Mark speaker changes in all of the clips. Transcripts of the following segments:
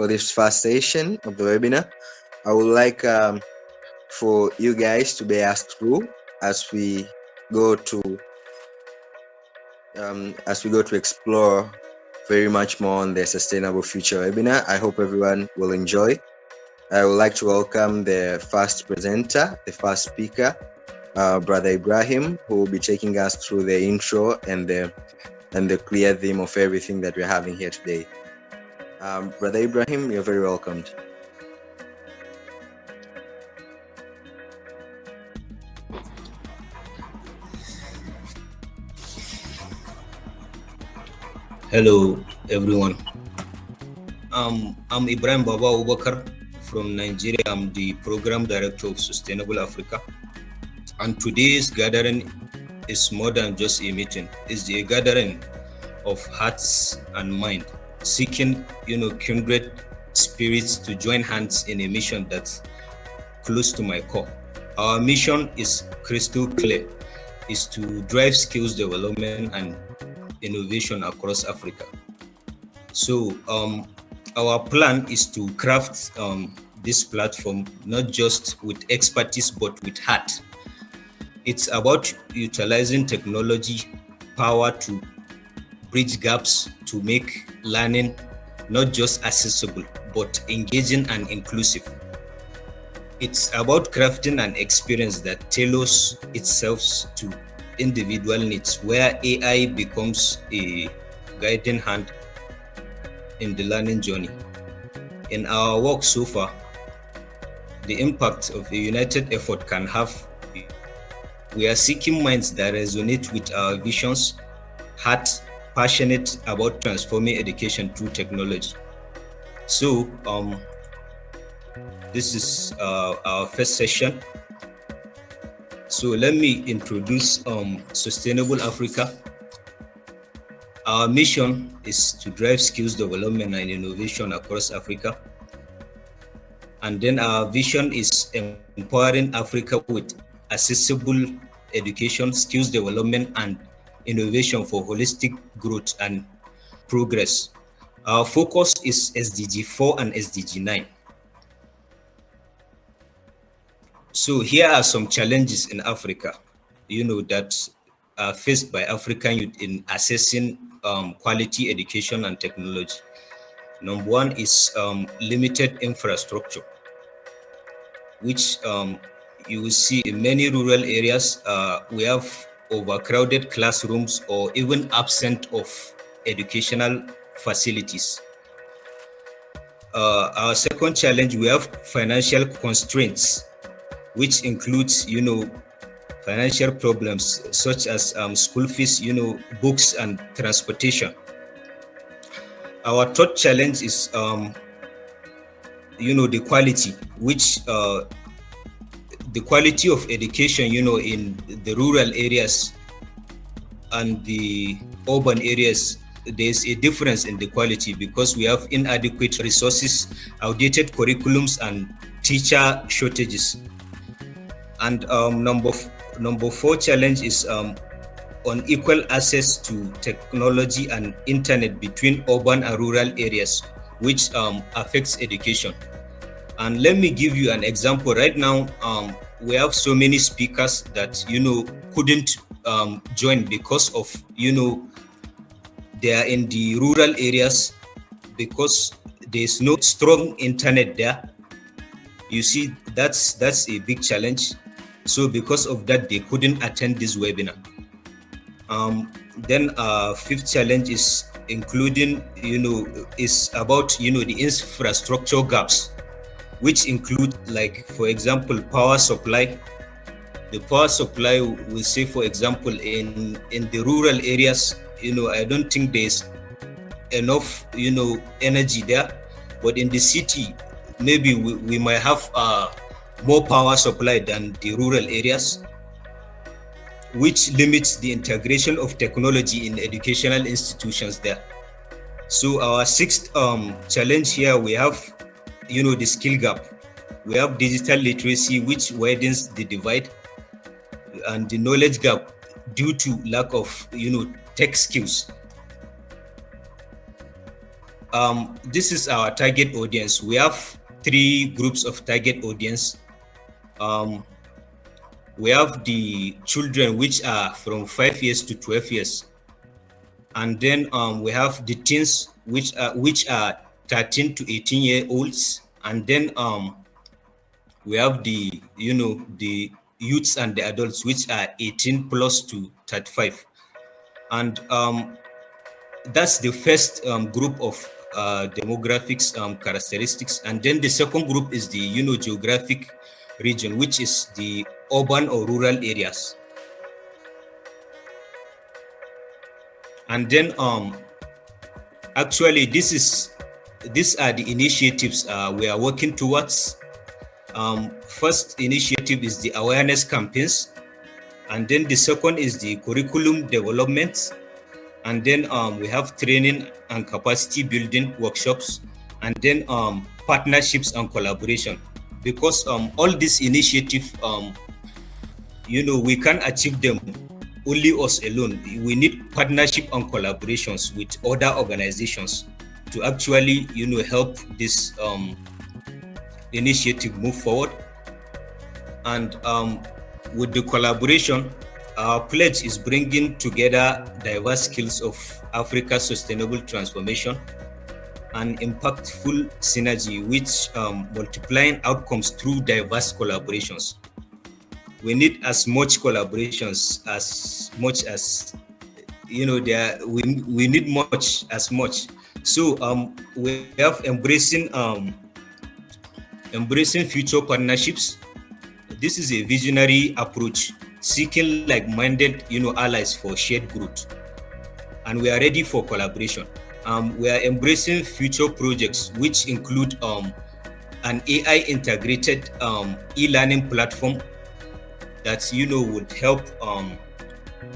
Speaker 1: for this first session of the webinar. I would like for you guys to bear us through as we go to explore very much more on the Sustainable Future webinar. I hope everyone will enjoy. I would like to welcome the first presenter, the first speaker, Brother Ibrahim, who will be taking us through the intro and the clear theme of everything that we're having here today. Brother Ibrahim, you're very welcomed.
Speaker 2: Hello, everyone. I'm Ibrahim Baba Abubakar from Nigeria. I'm the Program Director of Sustainable Africa. And today's gathering is more than just a meeting. It's a gathering of hearts and mind, seeking, kindred spirits to join hands in a mission that's close to my core. Our mission is crystal clear, is to drive skills development and innovation across Africa. So our plan is to craft this platform not just with expertise but with heart. It's about utilizing technology power to bridge gaps, to make learning not just accessible but engaging and inclusive. It's about crafting an experience that tailors itself to individual needs, where AI becomes a guiding hand in the learning journey. In our work so far, the impact of a united effort can have. We are seeking minds that resonate with our visions, hearts passionate about transforming education through technology. So this is our first session. So let me introduce Sustainable Africa. Our mission is to drive skills development and innovation across Africa. And then our vision is empowering Africa with accessible education, skills development, and innovation for holistic growth and progress. Our focus is SDG 4 and SDG 9. So here are some challenges in Africa, that are faced by African youth in assessing quality education and technology. Number one is limited infrastructure, which you will see in many rural areas. We have overcrowded classrooms or even absent of educational facilities. Our second challenge, we have financial constraints, which includes, financial problems such as school fees, books and transportation. Our third challenge is, the quality, which the quality of education, in the rural areas and the urban areas, there's a difference in the quality because we have inadequate resources, outdated curriculums, and teacher shortages. And number four challenge is unequal access to technology and internet between urban and rural areas, which affects education. And let me give you an example. Right now, we have so many speakers that couldn't join because of they are in the rural areas because there's no strong internet there. You see, that's a big challenge. So because of that, they couldn't attend this webinar. Then fifth challenge is including, is about, the infrastructure gaps, which include, like, for example, power supply. The power supply, we say, for example, in the rural areas, I don't think there's enough, energy there. But in the city, maybe we might have more power supply than the rural areas, which limits the integration of technology in educational institutions there. So our sixth challenge here, we have, the skill gap. We have digital literacy, which widens the divide, and the knowledge gap due to lack of, tech skills. this is our target audience. We have 3 groups of target audience. We have the children, which are from 5 years to 12 years. And then we have the teens, which are 13 to 18-year-olds. And then we have the youths and the adults, which are 18 plus to 35. And that's the first group of demographics characteristics. And then the second group is the geographic region, which is the urban or rural areas. And then actually these are the initiatives we are working towards. First initiative is the awareness campaigns, and then the second is the curriculum development, and then we have training and capacity building workshops, and then partnerships and collaboration. Because all these initiatives, we can't achieve them only us alone. We need partnership and collaborations with other organizations to actually help this initiative move forward. And with the collaboration, our pledge is bringing together diverse skills of Africa's sustainable transformation and impactful synergy, which multiplying outcomes through diverse collaborations. We need as much collaborations as much as we need much as much. So we have embracing future partnerships. This is a visionary approach, seeking like-minded allies for shared growth, and we are ready for collaboration. We are embracing future projects, which include an AI integrated e-learning platform that would help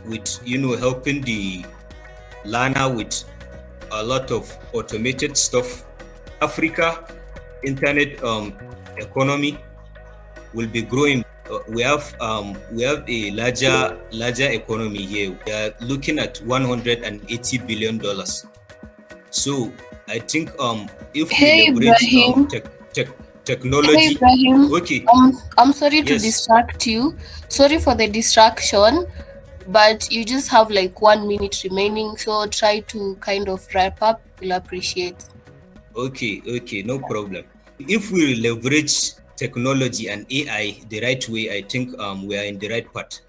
Speaker 2: with helping the learner with a lot of automated stuff. Africa internet economy will be growing. We have a larger economy here. We are looking at $180 billion. So I think if
Speaker 3: Hey
Speaker 2: we leverage
Speaker 3: Ibrahim.
Speaker 2: technology.
Speaker 3: Hey Ibrahim.
Speaker 2: Okay.
Speaker 3: I'm sorry to
Speaker 2: Yes.
Speaker 3: distract you. Sorry for the distraction, but you just have like 1 minute remaining, so try to kind of wrap up. We'll appreciate.
Speaker 2: Okay, no problem. If we leverage technology and AI the right way, I think we are in the right path.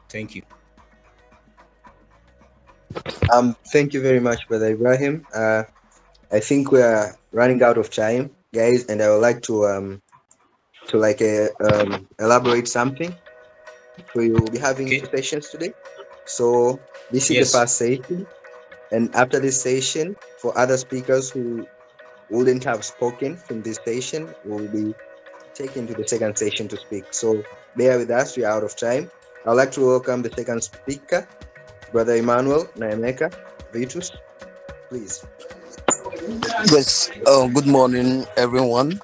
Speaker 2: Thank you.
Speaker 1: Thank you very much, Brother Ibrahim. I think we are running out of time, guys, and I would like to elaborate something. So you will be having
Speaker 2: Okay.
Speaker 1: 2 sessions today. So this is
Speaker 2: Yes.
Speaker 1: the first session, and after this session, for other speakers who wouldn't have spoken from this session, will be taken to the second session to speak. So bear with us, we are out of time. I'd like to welcome the second speaker, Brother Emmanuel Naemeka Vitus. Please.
Speaker 4: Yes, good morning, everyone.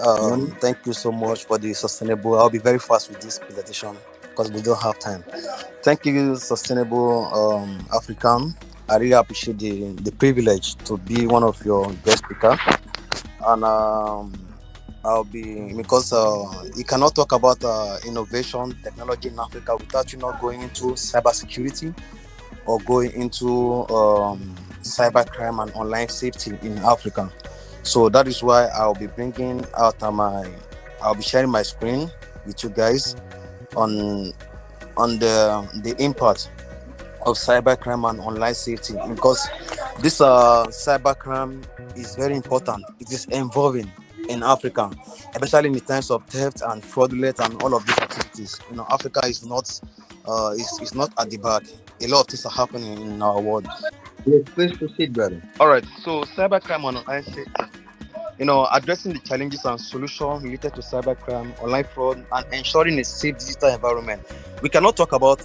Speaker 1: Morning.
Speaker 4: Thank you so much for the sustainable. I'll be very fast with this presentation because we don't have time. Thank you, Sustainable African. I really appreciate the privilege to be one of your guest speakers. And I'll be, because you cannot talk about innovation, technology in Africa without you not going into cybersecurity or going into cybercrime and online safety in Africa. So that is why I'll be bringing out I'll be sharing my screen with you guys on the impact of cybercrime and online safety, because this cybercrime is very important. It is involving in Africa, especially in the times of theft and fraudulent and all of these activities. Africa is not at the back. A lot of things are happening in our world.
Speaker 1: Yes, please proceed, brother.
Speaker 4: All right, so cybercrime and online safety. Addressing the challenges and solutions related to cybercrime, online fraud, and ensuring a safe digital environment. We cannot talk about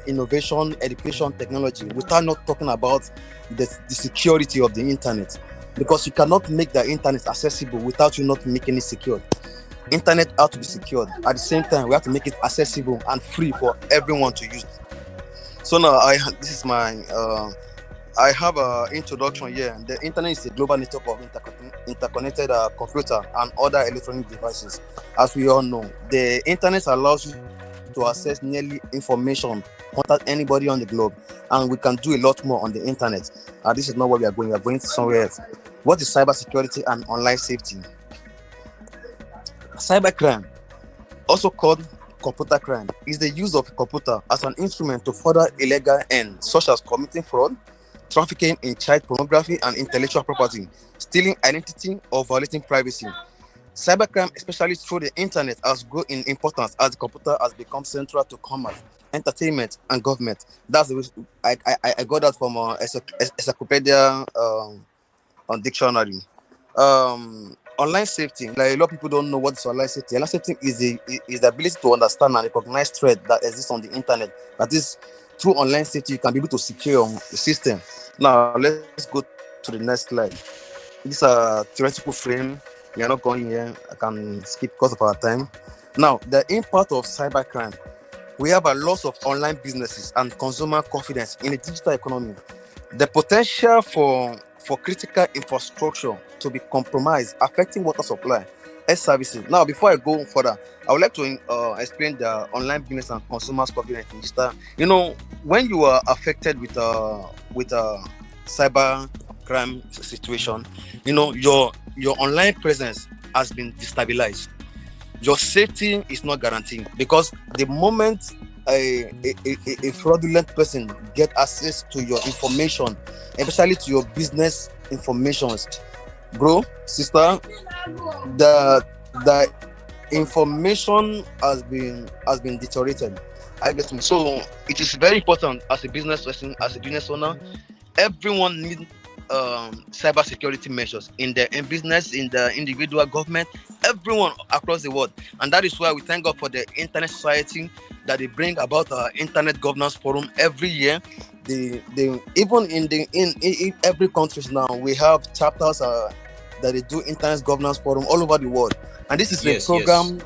Speaker 4: innovation, education, technology without not talking about the security of the internet, because you cannot make the internet accessible without you not making it secure. Internet has to be secured. At the same time, we have to make it accessible and free for everyone to use. So now, this is my I have an introduction here. The internet is a global network of interconnected computer and other electronic devices. As we all know, the internet allows you to access nearly information, contact anybody on the globe, and we can do a lot more on the internet. This is not where we are going. We are going to somewhere else. What is cybersecurity and online safety? Cybercrime, also called computer crime, is the use of a computer as an instrument to further illegal ends, such as committing fraud, trafficking in child pornography and intellectual property, stealing identity, or violating privacy. Cybercrime, especially through the internet, has grown in importance as the computer has become central to commerce, entertainment, and government. That's the way I got that from encyclopedia on dictionary. Online safety, like a lot of people don't know what is online safety. Online safety is the ability to understand and recognize threat that exists on the internet. That is, through online safety, you can be able to secure the system. Now, let's go to the next slide. This is a theoretical frame. We are not going here. I can skip because of our time. Now, the impact of cybercrime. We have a loss of online businesses and consumer confidence in the digital economy. The potential for critical infrastructure to be compromised, affecting water supply, health services. Now, before I go further, I would like to explain the online business and consumers confidence in digital. When you are affected with a cyber crime situation, your online presence has been destabilized. Your safety is not guaranteed, because the moment a fraudulent person get access to your information, especially to your business informations, bro, sister, the information has been deteriorated. I guess so. It is very important as a business person, as a business owner. Everyone needs cyber security measures in business, in the individual government, everyone across the world. And that is why we thank God for the Internet Society that they bring about our Internet Governance Forum every year. They even in every country now, we have chapters that they do Internet Governance Forum all over the world. And this is a program.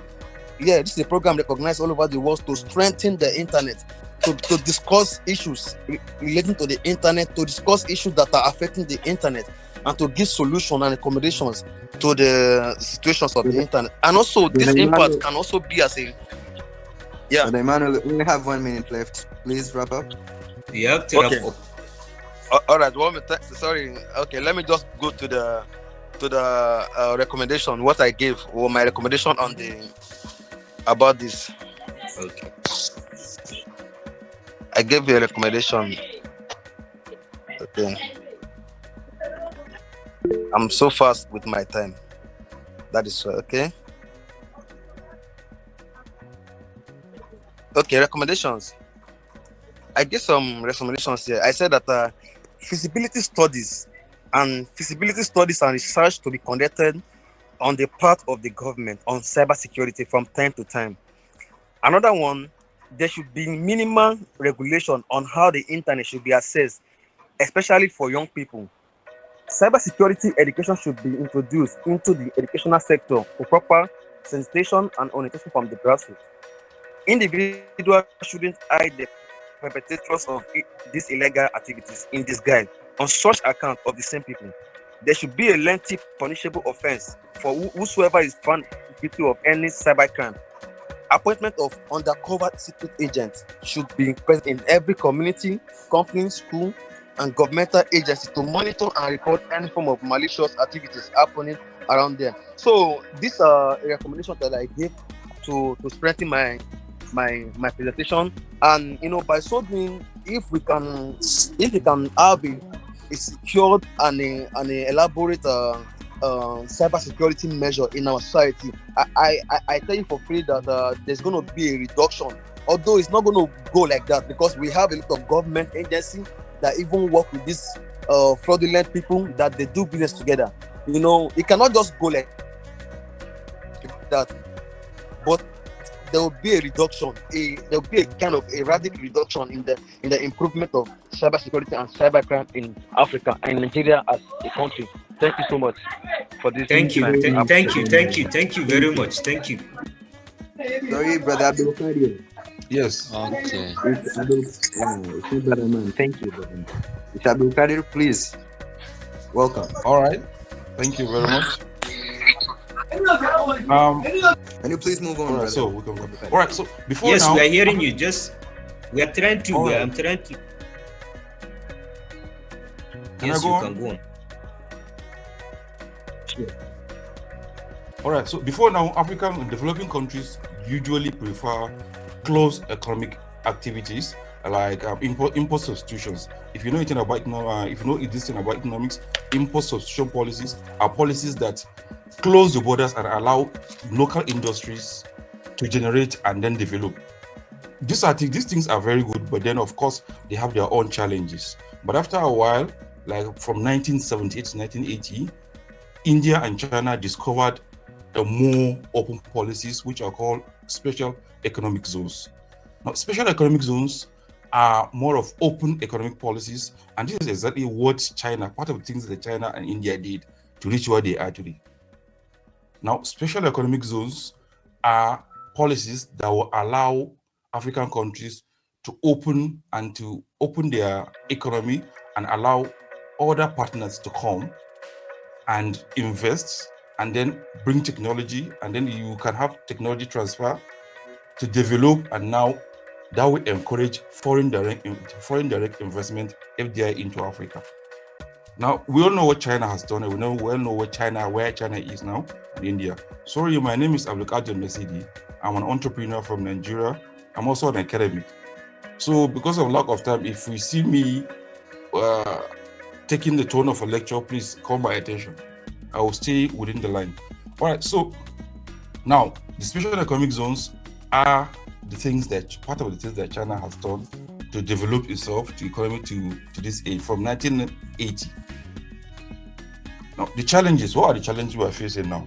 Speaker 4: Yes. This is a program recognized all over the world to strengthen the internet, to discuss issues relating to the internet, to discuss issues that are affecting the internet, and to give solutions and accommodations to the situations of the internet. And also, this impact can also be as a
Speaker 1: But Emmanuel, we only have 1 minute left. Please wrap up.
Speaker 2: You have to wrap up.
Speaker 4: All right. Sorry. Okay. Let me just go to the recommendation. What I gave, or my recommendation on about this.
Speaker 2: Okay.
Speaker 4: I gave you a recommendation. Okay. I'm so fast with my time. That is okay. Okay, recommendations. I gave some recommendations here. I said that feasibility studies and research to be conducted on the part of the government on cybersecurity from time to time. Another one, there should be minimal regulation on how the internet should be accessed, especially for young people. Cybersecurity education should be introduced into the educational sector for proper sensitization and orientation from the grassroots. Individuals shouldn't hide the perpetrators of these illegal activities in disguise on such account of the same people. There should be a lengthy punishable offense for whosoever is found guilty of any cybercrime. Appointment of undercover secret agents should be present in every community, company, school, and governmental agency to monitor and report any form of malicious activities happening around them. So these are a recommendation that I gave to strengthen my presentation. And by so doing, if we can have a secured and a elaborate cybersecurity measure in our society, I tell you for free that there's going to be a reduction. Although it's not going to go like that, because we have a lot of government agencies that even work with these fraudulent people, that they do business together. It cannot just go like that. But there will be a reduction. There will be a kind of a radical reduction in the improvement of cybersecurity and cybercrime in Africa and Nigeria as a country. Thank you so much for this.
Speaker 2: Thank you very much. Thank you.
Speaker 1: Sorry, brother Abdul.
Speaker 5: Yes. Okay.
Speaker 1: Thank you, brother. Mr. 𝐓𝐇𝐈𝐒, please. Welcome.
Speaker 5: All right. Thank you very much.
Speaker 1: Can you please move on,
Speaker 5: All right.
Speaker 1: brother?
Speaker 5: So we can go. All right. So before
Speaker 2: Yes,
Speaker 5: now,
Speaker 2: we are hearing you. We are trying to.
Speaker 5: All right.
Speaker 2: I'm trying to.
Speaker 5: Can
Speaker 2: Yes,
Speaker 5: I go
Speaker 2: you
Speaker 5: on?
Speaker 2: can go on.
Speaker 1: Sure.
Speaker 5: All right. So before now, African and developing countries usually prefer closed economic activities like import substitutions. If you know anything about if you know this thing about economics, import substitution policies are policies that close the borders and allow local industries to generate and then develop. These things are very good, but then of course they have their own challenges. But after a while, like from 1978 to 1980, India and China discovered a more open policies which are called special economic zones. Now, special economic zones are more of open economic policies, and this is exactly what part of the things that China and India did to reach where they are today. Now, special economic zones are policies that will allow African countries to open their economy and allow other partners to come and invest and then bring technology, and then you can have technology transfer to develop, and now that will encourage foreign direct investment, FDI, into Africa. Now we all know what China has done, and we all know where China is now, and India. Sorry, my name is 𝐓𝐇𝐈𝐒. I'm an entrepreneur from Nigeria. I'm also an academic. So because of lack of time, if we see me taking the tone of a lecture, please call my attention. I will stay within the line. All right, so now the special economic zones are part of the things that China has done to develop itself, to economy to this age from 1980. Now the challenges, what are the challenges we are facing now?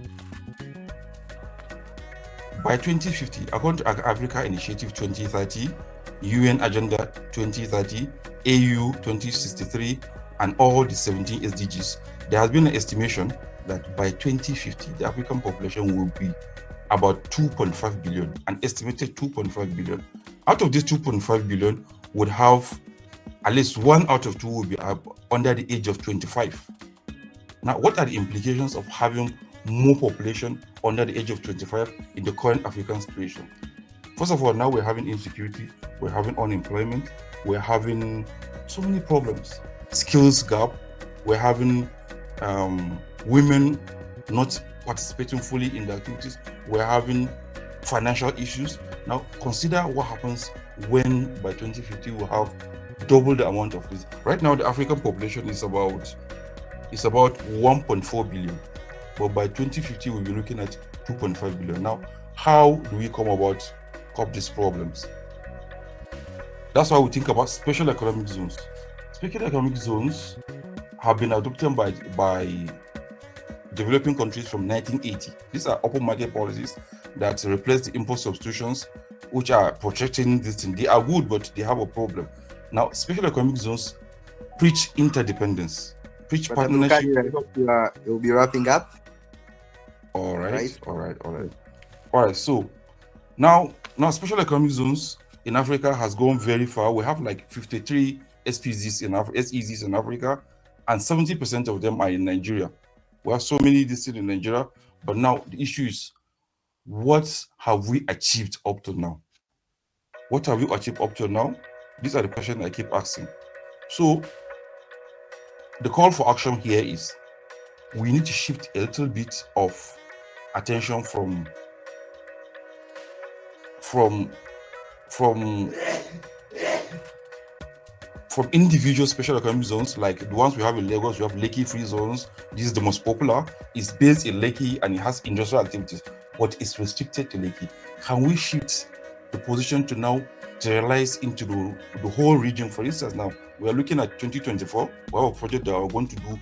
Speaker 5: By 2050, according to Africa Initiative 2030, UN Agenda 2030, AU 2063, and all the 17 SDGs, there has been an estimation that by 2050, the African population will be about 2.5 billion, an estimated 2.5 billion. Out of this 2.5 billion, would have at least 1 out of 2 will be under the age of 25. Now, what are the implications of having more population under the age of 25 in the current African situation? First of all, now we're having insecurity, we're having unemployment, we're having so many problems, skills gap, we're having women not participating fully in the activities, we're having financial issues. Now consider what happens when by 2050 we'll have double the amount of this. Right now the African population is about 1.4 billion, but by 2050 we'll be looking at 2.5 billion. Now how do we come about cope these problems? That's why we think about special economic zones. Special economic zones have been adopted by developing countries from 1980. These are open market policies that replace the import substitutions, which are protecting this thing. They are good, but they have a problem. Now, special economic zones preach interdependence, preach
Speaker 1: But
Speaker 5: partnership.
Speaker 1: 𝐓𝐶𝐈𝐒, I hope you'll be wrapping up.
Speaker 5: All right.
Speaker 1: Right.
Speaker 5: So now special economic zones in Africa has gone very far. We have like 53 SEZs in Africa, and 70% of them are in Nigeria. We have so many districts in Nigeria, but now the issue is, what have we achieved up to now? What have we achieved up to now? These are the questions I keep asking. So the call for action here is, we need to shift a little bit of attention from individual special economic zones, like the ones we have in Lagos. We have Lekki free zones. This is the most popular. It's based in Lekki and it has industrial activities, but it's restricted to Lekki. Can we shift the position to now generalize into the whole region? For instance, now we are looking at 2024. We have a project that we're going to do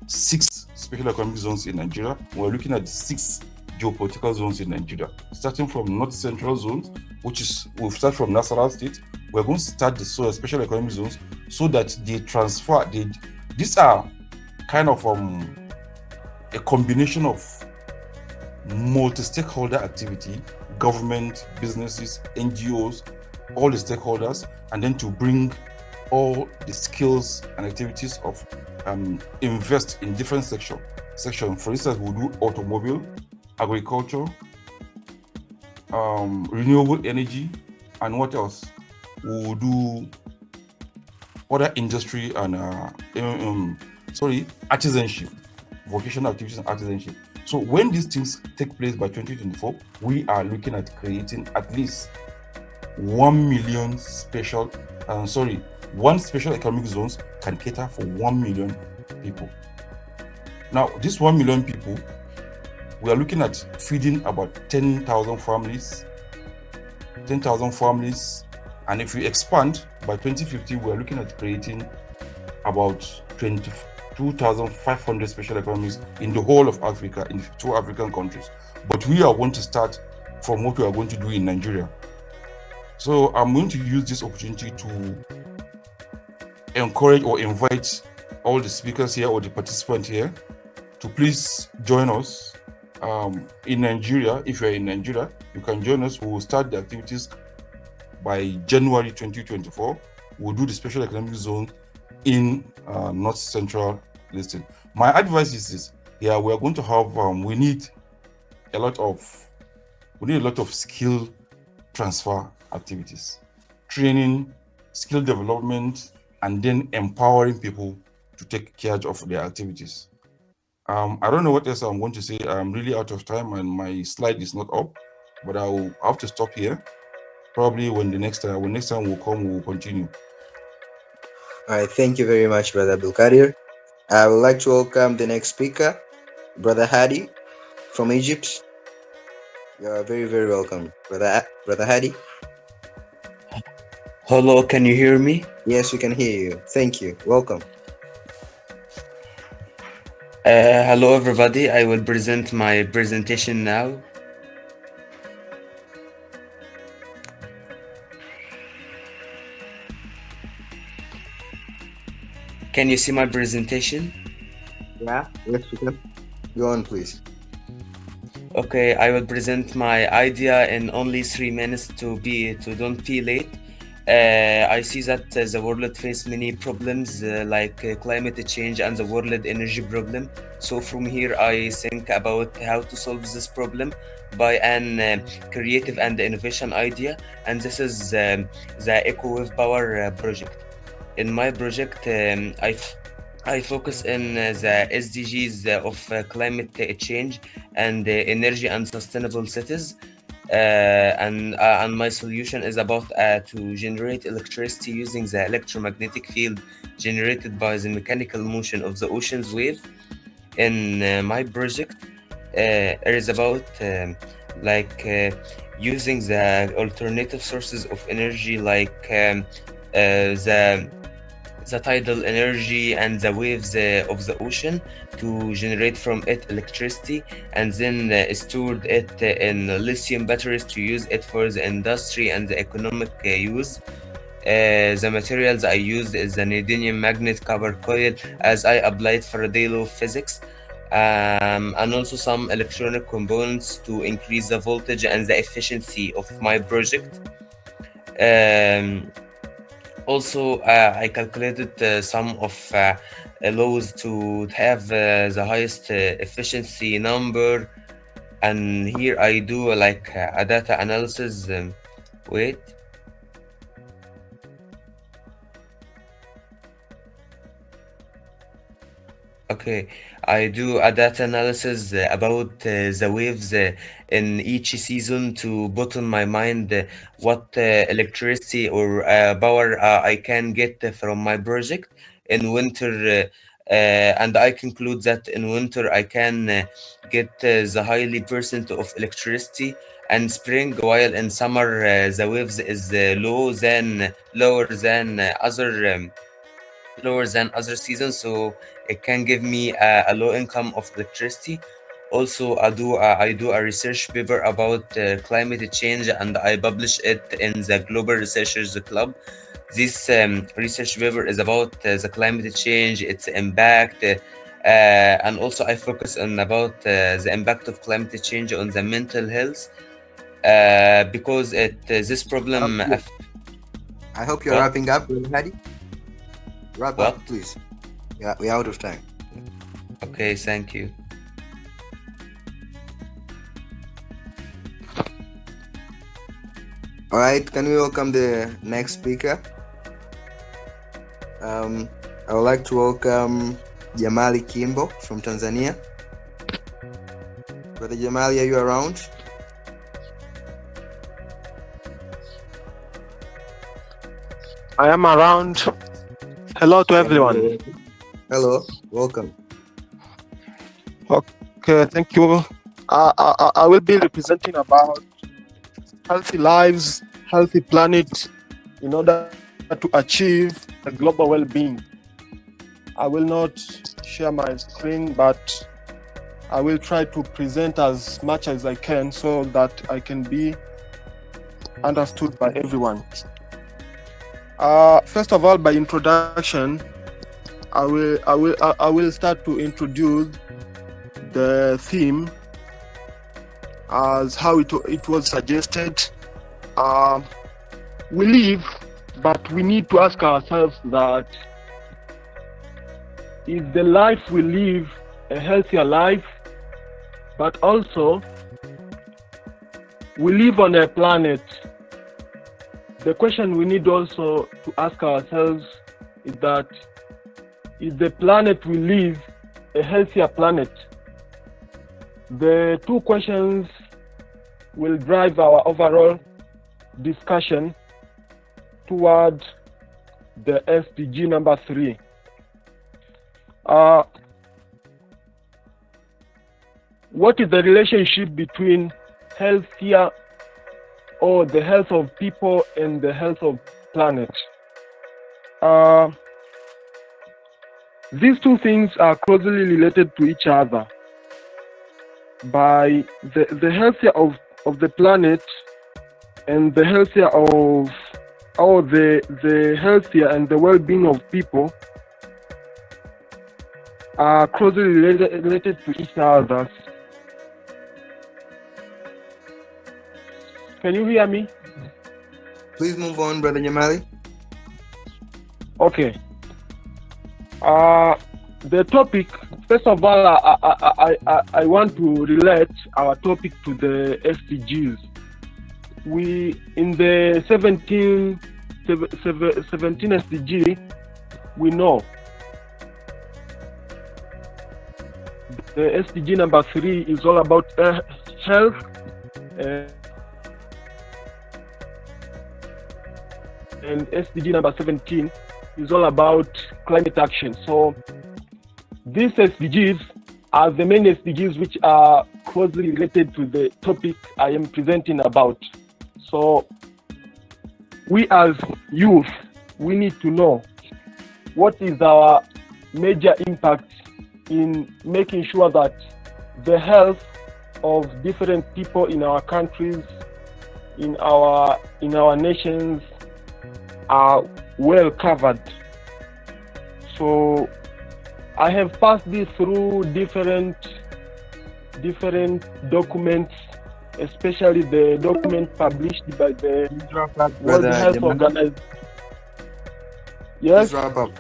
Speaker 5: 6 special economic zones in Nigeria. We're looking at 6 geopolitical zones in Nigeria, starting from North Central zones, we'll start from Nasarawa State. We're going to start the special economic zones so that they transfer. These are kind of a combination of multi-stakeholder activity, government, businesses, NGOs, all the stakeholders, and then to bring all the skills and activities of invest in different section. For instance, we'll do automobile, agriculture, renewable energy, and what else? We'll do other industry and artisanship, vocational activities and artisanship. So when these things take place by 2024, we are looking at creating at least 1 million one special economic zones can cater for 1 million people. Now, this 1 million people, we are looking at feeding about 10,000 families. 10,000 families, and if we expand by 2050, we are looking at creating about 22,500 special economies in the whole of Africa, in 2 African countries. But we are going to start from what we are going to do in Nigeria. So I'm going to use this opportunity to encourage or invite all the speakers here or the participants here to please join us in Nigeria. If you're in Nigeria, you can join us. We will start the activities by January 2024. We'll do the special economic zone in North Central listing. My advice is this: we are going to have we need a lot of skill transfer activities, training, skill development, and then empowering people to take charge of their activities. I don't know what else I'm going to say. I'm really out of time and my slide is not up, but I will have to stop here. Probably when next time we'll come, we'll continue.
Speaker 1: All right, thank you very much, Brother Abdulkadir. I would like to welcome the next speaker, Brother Hadi from Egypt. You are very, very welcome, Brother Hadi.
Speaker 6: Hello, can you hear me?
Speaker 1: Yes, we can hear you. Thank you. Welcome.
Speaker 6: Hello, everybody. I will present my presentation now. Can you see my presentation?
Speaker 1: Yeah, yes, we can. Go on, please.
Speaker 6: Okay, I will present my idea in only 3 minutes to don't be late. I see that the world face many problems like climate change and the world energy problem. So from here, I think about how to solve this problem by an creative and innovation idea. And this is the 𝐄𝐍𝐉𝐻 project. In my project, I focus in the SDGs of climate change and energy and sustainable cities. And my solution is about to generate electricity using the electromagnetic field generated by the mechanical motion of the ocean's wave. In my project, it is about using the alternative sources of energy like the tidal energy and the waves of the ocean to generate from it electricity, and then stored it in lithium batteries to use it for the industry and the economic use. The materials I used is the neodymium magnet copper coil as I applied Faraday law of physics, and also some electronic components to increase the voltage and the efficiency of my project. Also, I calculated some of laws to have the highest efficiency number, and here I do like a data analysis. Wait. Okay, I do a data analysis about the waves in each season to put in my mind what electricity or power I can get from my project in winter, and I conclude that in winter I can get the highly percent of electricity and spring, while in summer the waves is lower than other seasons, so it can give me a low income of electricity. Also, I do a research paper about climate change, and I publish it in the Global Researchers Club. This research paper is about the climate change, its impact, and also I focus on about the impact of climate change on the mental health, because this problem.
Speaker 1: I hope you're
Speaker 6: What?
Speaker 1: wrapping up, Brother Hadi. Wrap
Speaker 6: What?
Speaker 1: up, please. Yeah, we're out of time.
Speaker 6: Okay, thank you.
Speaker 1: All right, can we welcome the next speaker? I would like to welcome Jamali Kimbo from Tanzania. Brother Jamali, are you around?
Speaker 7: I am around. Hello to everyone.
Speaker 1: Hello, welcome.
Speaker 7: Okay, thank you. I will be representing about healthy lives, healthy planet in order to achieve a global well-being. I will not share my screen, but I will try to present as much as I can so that I can be understood by everyone. First of all, by introduction, I will start to introduce the theme as how it was suggested. We live, but we need to ask ourselves that is the life we live a healthier life, but also we live on a planet. The question we need also to ask ourselves is that is the planet we live a healthier planet? The two questions will drive our overall discussion toward the SDG number 3. What is the relationship between healthier or the health of people and the health of planet? These two things are closely related to each other. By the healthier of the planet and the healthier of the healthier and the well-being of people are closely related to each other. Can you hear me?
Speaker 1: Please move on, Brother Jamali.
Speaker 7: Okay. The topic, first of all, I want to relate our topic to the SDGs. We, in the 17 SDG, we know the SDG number 3 is all about health, and SDG number 17 is all about climate action. So these SDGs are the main SDGs which are closely related to the topic I am presenting about. So we as youth, we need to know what is our major impact in making sure that the health of different people in our countries, in our nations, are well covered. So I have passed this through different documents, especially the document published by the World Health Organization. Yes.
Speaker 1: Please wrap up.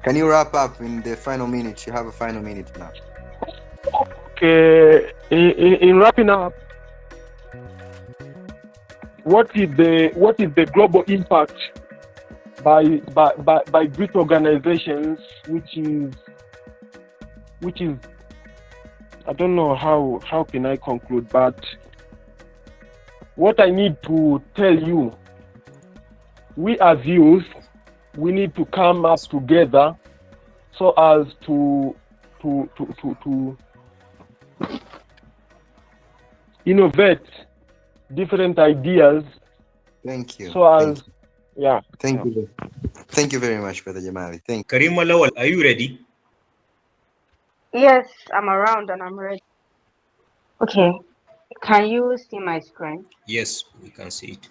Speaker 1: Can you wrap up in the final minute? You have a final minute now.
Speaker 7: Okay. In wrapping up, what is the global impact by great organizations, which is I don't know how can I conclude, but what I need to tell you, we as youth, we need to come up together so as to innovate different ideas.
Speaker 1: Thank you.
Speaker 7: So as
Speaker 1: Thank you. Thank you very much, Brother Jamali. Thank you.
Speaker 2: Karima Lawal, are you ready?
Speaker 8: Yes, I'm around and I'm ready. Okay, can you see my screen?
Speaker 2: Yes, we can see it.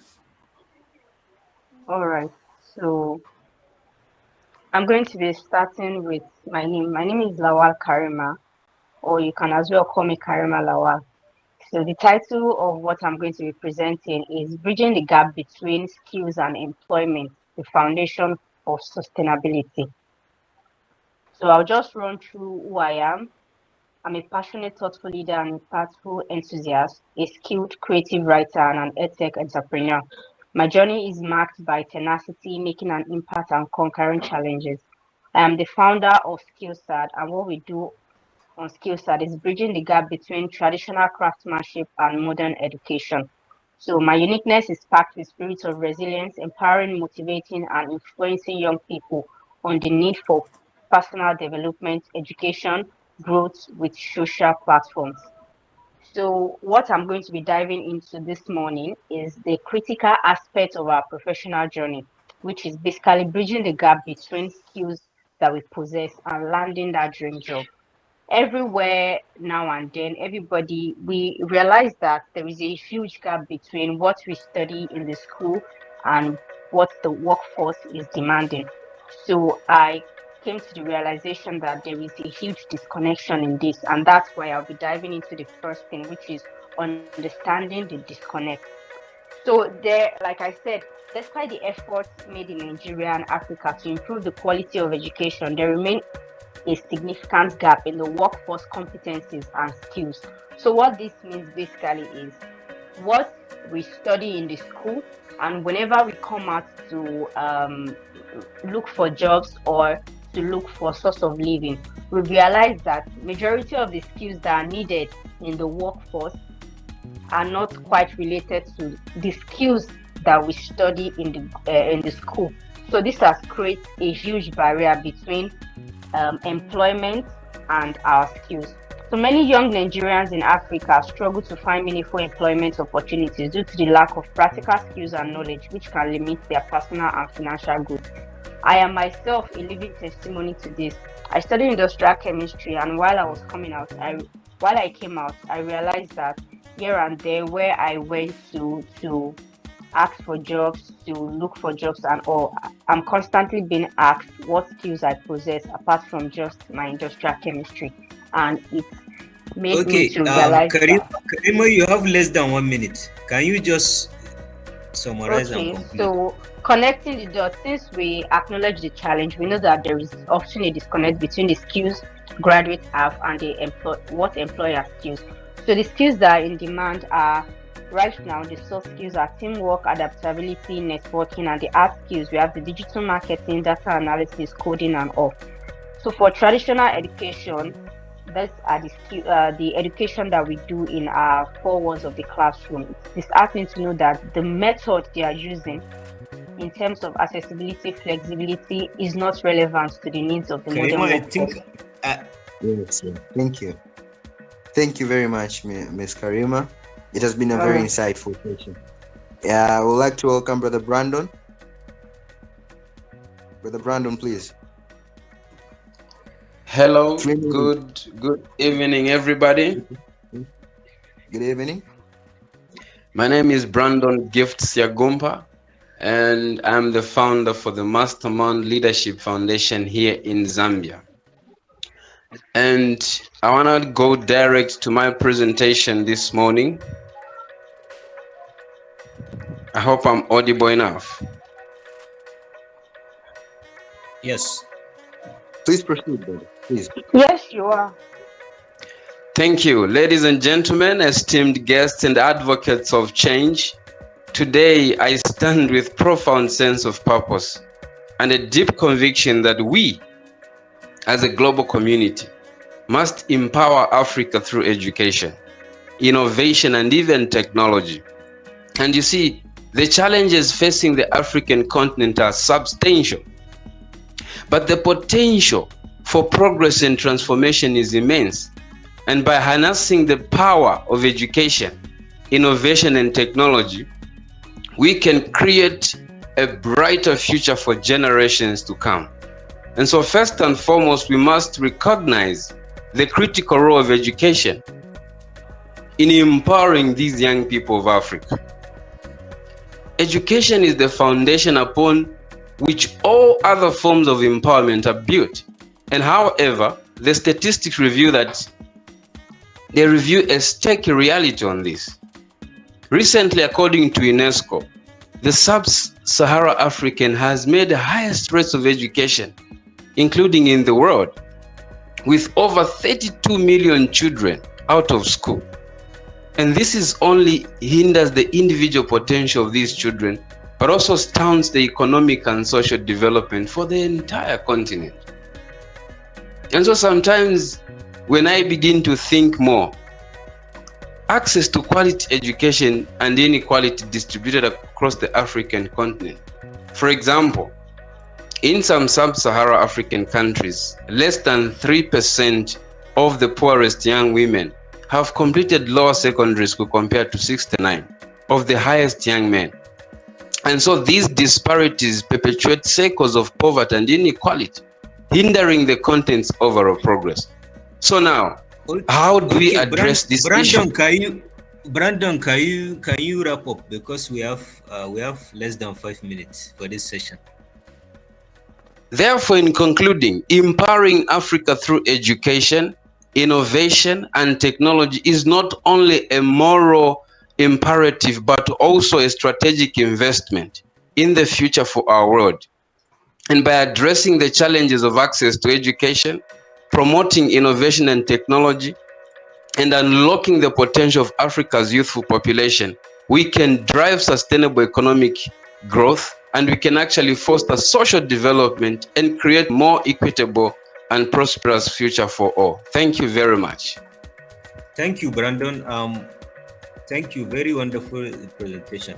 Speaker 8: All right, so I'm going to be starting with my name. My name is Lawal Karima, or you can as well call me Karima Lawal. So the title of what I'm going to be presenting is Bridging the Gap Between Skills and Employment, the Foundation of sustainability. So I'll just run through who I am. I'm a passionate, thoughtful leader and impactful enthusiast, a skilled creative writer, and an edtech entrepreneur. My journey is marked by tenacity, making an impact, and conquering challenges. I am the founder of 𝐶𝐿SAT, and what we do on 𝐶𝐿SAT is bridging the gap between traditional craftsmanship and modern education. So my uniqueness is packed with spirit of resilience, empowering, motivating, and influencing young people on the need for personal development, education, growth with social platforms. So what I'm going to be diving into this morning is the critical aspect of our professional journey, which is basically bridging the gap between skills that we possess and landing that dream job. Everywhere now and then, we realize that there is a huge gap between what we study in the school and what the workforce is demanding. So I came to the realization that there is a huge disconnection in this, and that's why I'll be diving into the first thing, which is understanding the disconnect. So there, like I said, despite the efforts made in Nigeria and Africa to improve the quality of education, there remain a significant gap in the workforce competencies and skills. So what this means basically is what we study in the school, and whenever we come out to look for jobs or to look for source of living, we realize that majority of the skills that are needed in the workforce are not quite related to the skills that we study in the school. So this has created a huge barrier between employment and our skills. So many young Nigerians in Africa struggle to find meaningful employment opportunities due to the lack of practical skills and knowledge, which can limit their personal and financial growth. I am myself a living testimony to this. I studied industrial chemistry, and while I came out, I realized that here and there where I went to ask for jobs, to look for jobs and all, I'm constantly being asked what skills I possess apart from just my industrial chemistry. And it made me to realize
Speaker 2: Karima, you have less than 1 minute. Can you just summarize and conclude?
Speaker 8: So connecting the dots, since we acknowledge the challenge, we know that there is often a disconnect between the skills graduates have and what employers skills. So the skills that are in demand are right now, the soft skills are teamwork, adaptability, networking, and the hard skills, we have the digital marketing, data analysis, coding, and all. So for traditional education, these are the education that we do in our 4 walls of the classroom. It's asking to know that the method they are using in terms of accessibility, flexibility is not relevant to the needs of the modern workforce.
Speaker 1: Yes, thank you. Thank you very much, Ms. Karima. It has been a very insightful session. I would like to welcome Brother Brandon. Brother Brandon, please.
Speaker 9: Hello, good evening, everybody.
Speaker 1: Good evening.
Speaker 9: My name is Brandon 𝐷𝐒𝐿𝐼, and I'm the founder for the Mastermind Leadership Foundation here in Zambia. And I want to go direct to my presentation this morning. I hope I'm audible enough.
Speaker 2: Yes.
Speaker 1: Please proceed, brother. Please.
Speaker 8: Yes, you are.
Speaker 9: Thank you, ladies and gentlemen, esteemed guests and advocates of change. Today, I stand with profound sense of purpose and a deep conviction that we, as a global community, must empower Africa through education, innovation, and even technology. And you see, the challenges facing the African continent are substantial, but the potential for progress and transformation is immense. And by harnessing the power of education, innovation, and technology, we can create a brighter future for generations to come. And so first and foremost, we must recognize the critical role of education in empowering these young people of Africa. Education is the foundation upon which all other forms of empowerment are built. And however, the statistics reveal that they review a stark reality on this. Recently, according to UNESCO, the sub-Sahara African has made the highest rates of education, including in the world, with over 32 million children out of school. And this is only hinders the individual potential of these children, but also stunts the economic and social development for the entire continent. And so sometimes when I begin to think more, access to quality education and inequality distributed across the African continent. For example, in some sub-Sahara African countries, less than 3% of the poorest young women have completed lower secondary school compared to 69% of the highest young men. And so these disparities perpetuate cycles of poverty and inequality, hindering the continent's overall progress. So now, how do we address this issue?
Speaker 2: Brandon, can you wrap up, because we have less than 5 minutes for this session.
Speaker 9: Therefore, in concluding, empowering Africa through education, innovation, and technology is not only a moral imperative, but also a strategic investment in the future for our world. And by addressing the challenges of access to education, promoting innovation and technology, and unlocking the potential of Africa's youthful population, we can drive sustainable economic growth, and we can actually foster social development and create a more equitable and prosperous future for all. Thank you very much.
Speaker 2: Thank you, Brandon. Thank you. Very wonderful presentation.